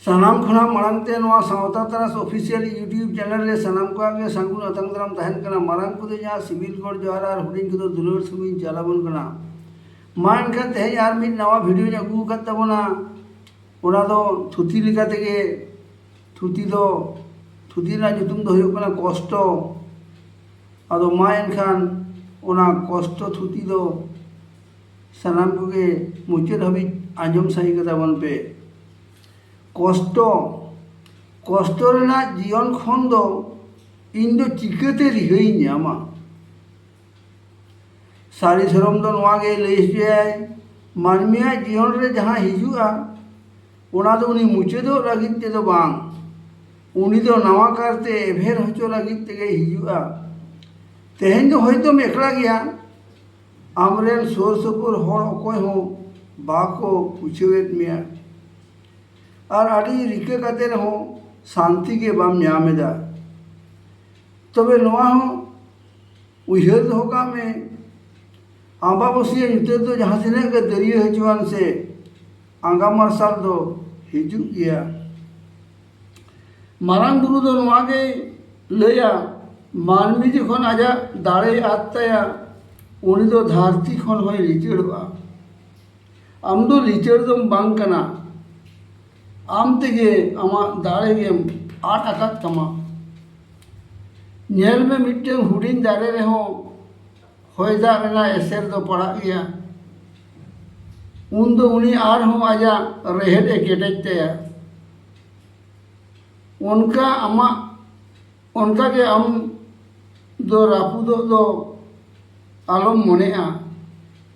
सानाम खुना मांगते सावता तरास ऑफिशियल यूट्यूब चैनल रे सानाम को आगे संगुन अतंग दाराम तहन कना मारांग को जहाँ सिविल कोड जोहार और हुडिंग को दुलर सुमिन चलाबन कना मा एनखान तेहें आर मिद नवा वीडियो अगू कत तबना ओना दो थुथी लेका तेगे थुथी ना जुतुम दो हुयुग कना कष्ट आदो मा एनखान ओना कष्ट थुथी दो सानाम को के मुचाद हाबिज आंजम सही कताबन पे कष्ट जीवन खन दो इन दो चिकाते रिहाई ᱧᱟᱢᱟ सारी धर्म दो नवा गे लई हचुयाय मानमिया जीवन रे जहां हिजुआ ओना दो उनी मुचादो लागित ते दो बांग उनी दो नवा करते एभेर हचो लागित तेगे हिजुआ तेहेन दो होयतो एकला गया आमरेन सोर सुपुर हर अकय हो बाको पुछेवेत मिया और आड़ी रिके काते रहो शांति के बाम ᱧᱟᱢᱮᱫᱟ तबे नवा हो उयहर दोका में आंबाबसिया ᱧᱩᱛᱟᱹᱛ दो जहाँ तिनाग के दरिया हजुआन से आंगा मार्शल दो हिजुग गया मारांग बुरु दो नवा गे लया मानवी जखन आजा दाड़े आद ताया उनी दो धरती खन होय लिचड़वा आम दो लिचड़ दम बांग कना आम तेगे आमा दाड़े गेम आट आकात तमा नेल में मिट्टे हुडिंग दाड़े रहो होयदा रेना एसेर दो पड़ा गया उन दो उनी आर हो आजा रेहेड केटेज तेया उनका आमा उनका के आम दो रापुदो दो आलम मनेआ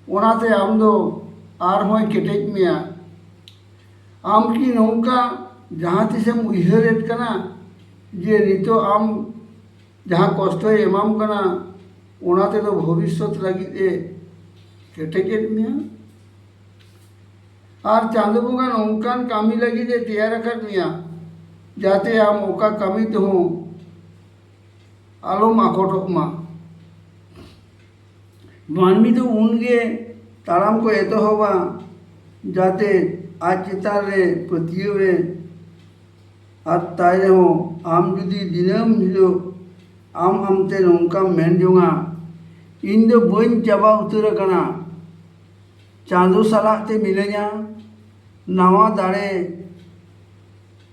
ओनाते आम दो आर होय केटेज मिया आम की नौका जहाँ तिसेम उयहरेद कना जे नितो आम जहाँ कष्ट एमाम कना ओनाते तो भविष्यत लगित ए केटेजेद मिया और चांदो बंगा नौकान कामी लगित ए तैयार कर मिया जाते आम ओका कामी तो हो आलम आकोटक मा मानवी तो उनगे ताराम को एतो होगा जाते आज चितार रे पतियो रे आज ताय हो आम जुदी दिनम हिलो आम आमते नौका मेन जोंगा इन दो बन चाबा उतर कना चांदो सालाते मिलenya नवा दाड़े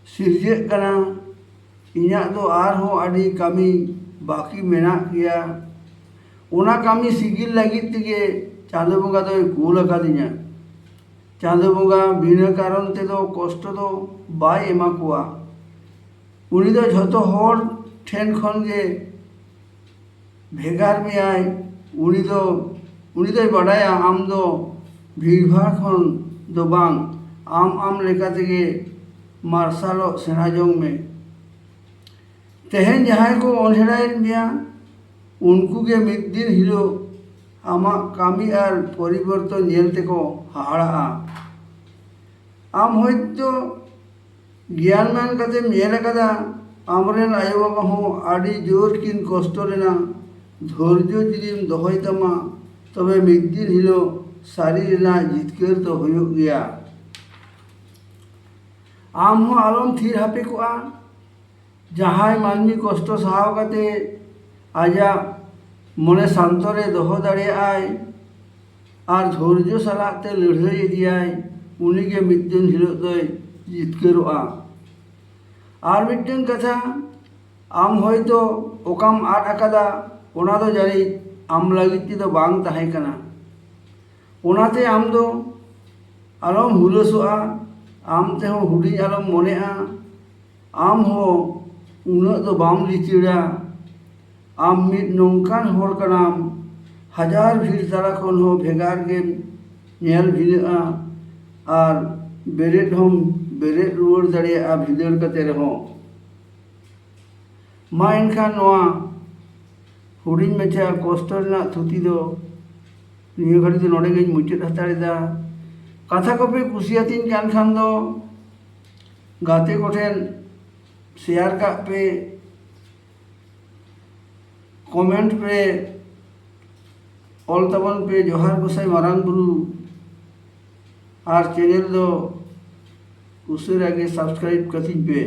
सिरजे कना इना दो आर हो आडी कामी बाकी मेना किया ओना कामी सिगिल लगित तेगे चांदो बंगा दो कूल अकादिnya चांदो बंगा बिना कारण ते दो कष्ट दो बाय एमा कुआ उनी दो झतो हर ठेन खन गे भेगार में आय उनी दो बड़ाया आम दो भीड़भाड़ खन दो बांग आम लेका तेगे मार्शालो सेना जोंग में तेहेन जहां को अनहेड़ायेद मिया उनको के मिद दिन हिलो आमा कामी और परिवर्तन नेलते को हाड़ा आम होयतो ज्ञान मान कते मेल कदा आमरेन आयो बाबा हो आड़ी जोर किन कष्ट लेना धैर्य जुदीम दोहय तमा तबे मिद दिन हिलो सारी रेना जितकर तो हुयुग गया आम हो आलम थीर हापे कोआ जहां मानवी कष्ट सहाव कते आजा मने शांतरे दोहो दाड़े आय और धैर्य सालाते लड़ाई इदियाय उनी के मिद दिन हिलो दोय जितकरोआ और मिट्टन कथा आम होयतो ओकाम आट आकादा ओना दो जानी आम लागित दो बांग ताहें कना ओनाते आम दो आलम हुलसोआ आम ते हो हुडी आलम मनेआ आम हो उना दो बाम लिचिड़ा आम मिद नौकान हर कनाम हजार भीड़ तारा खन हो भेगार गे नेल भिनआ और बेरेद हम बेरेद रुआर दाड़ेया भिदड़ कते रहो मा एनखान नवा हुडिंग मेचा कष्ट रेना थुती दो निया घड़ी दो नोडे गेኝ मुचाद हताड़ेदा कथा को पे कुसियातीन कान खान दो गाते कोठेन शेयर का पे कमेंट पे ऑल तबन पे जोहार गोसाई मारांग बुरु और चैनल दो ᱩᱥᱟᱹᱨᱟ ᱜᱮ ᱥᱟᱵᱥᱠᱨᱟᱭᱤᱵ ᱠᱟᱹᱛᱤᱧ ᱯᱮ।